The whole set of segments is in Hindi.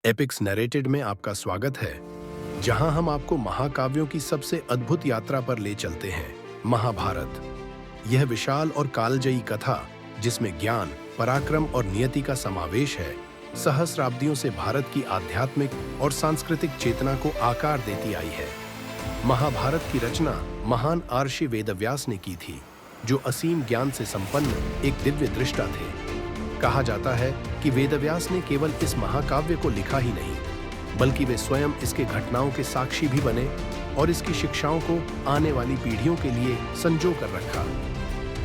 एपिक्स नैरेटेड में आपका स्वागत है, जहां हम आपको महाकाव्यों की सबसे अद्भुत यात्रा पर ले चलते हैं। महाभारत, यह विशाल और कालजयी कथा, जिसमें ज्ञान, पराक्रम और नियति का समावेश है, सहस्राब्दियों से भारत की आध्यात्मिक और सांस्कृतिक चेतना को आकार देती आई है। महाभारत की रचना महान आर्षि वेदव्यास ने की थी, जो असीम ज्ञान से संपन्न एक दिव्य दृष्टा थे। कहा जाता है कि वेदव्यास ने केवल इस महाकाव्य को लिखा ही नहीं, बल्कि वे स्वयं इसके घटनाओं के साक्षी भी बने और इसकी शिक्षाओं को आने वाली पीढ़ियों के लिए संजो कर रखा।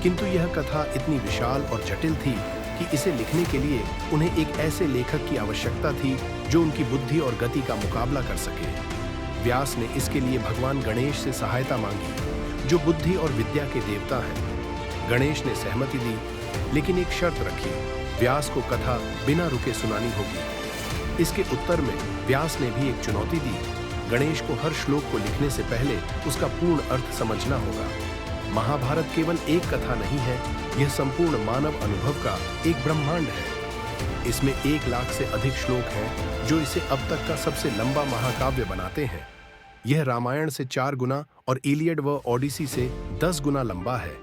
किंतु यह कथा इतनी विशाल और जटिल थी कि इसे लिखने के लिए उन्हें एक ऐसे लेखक की आवश्यकता थी जो उनकी बुद्धि और गति का मुकाबला कर सके। व्यास ने इसके लिए भगवान गणेश से सहायता मांगी, जो बुद्धि और विद्या के देवता हैं। गणेश ने सहमति दी, लेकिन एक शर्त रखी, व्यास को कथा बिना रुके सुनानी होगी। इसके उत्तर में व्यास ने भी एक चुनौती दी, गणेश को हर श्लोक को लिखने से पहले उसका पूर्ण अर्थ समझना होगा। महाभारत केवल एक कथा नहीं है, यह संपूर्ण मानव अनुभव का एक ब्रह्मांड है। इसमें 1 लाख से अधिक श्लोक हैं, जो इसे अब तक का सबसे लंबा महाकाव्य बनाते हैं। यह रामायण से 4 गुना और इलियड व ओडिसी से 10 गुना लंबा है।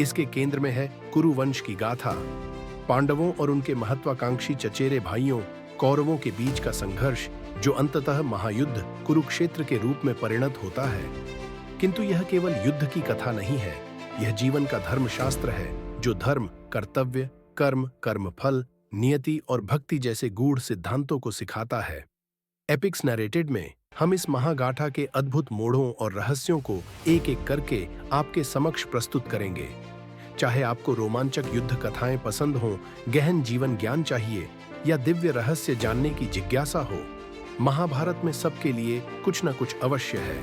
इसके केंद्र में है कुरु वंश की गाथा, पांडवों और उनके महत्वाकांक्षी चचेरे भाइयों कौरवों के बीच का संघर्ष, जो अंततः महायुद्ध कुरुक्षेत्र के रूप में परिणत होता है। किंतु यह केवल युद्ध की कथा नहीं है, यह जीवन का धर्मशास्त्र है, जो धर्म, कर्तव्य, कर्म, कर्मफल, नियति और भक्ति जैसे गूढ़ सिद्धांतों को सिखाता है। एपिक्स नैरेटेड में हम इस महागाथा के अद्भुत मोड़ों और रहस्यों को एक एक करके आपके समक्ष प्रस्तुत करेंगे। चाहे आपको रोमांचक युद्ध कथाएं पसंद हों, गहन जीवन ज्ञान चाहिए या दिव्य रहस्य जानने की जिज्ञासा हो, महाभारत में सबके लिए कुछ न कुछ अवश्य है।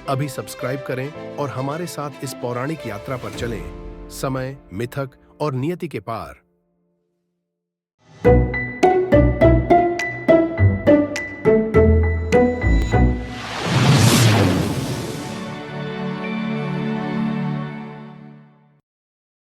अभी सब्सक्राइब करें और हमारे साथ इस पौराणिक यात्रा पर चलें, समय, मिथक और नियति के पार।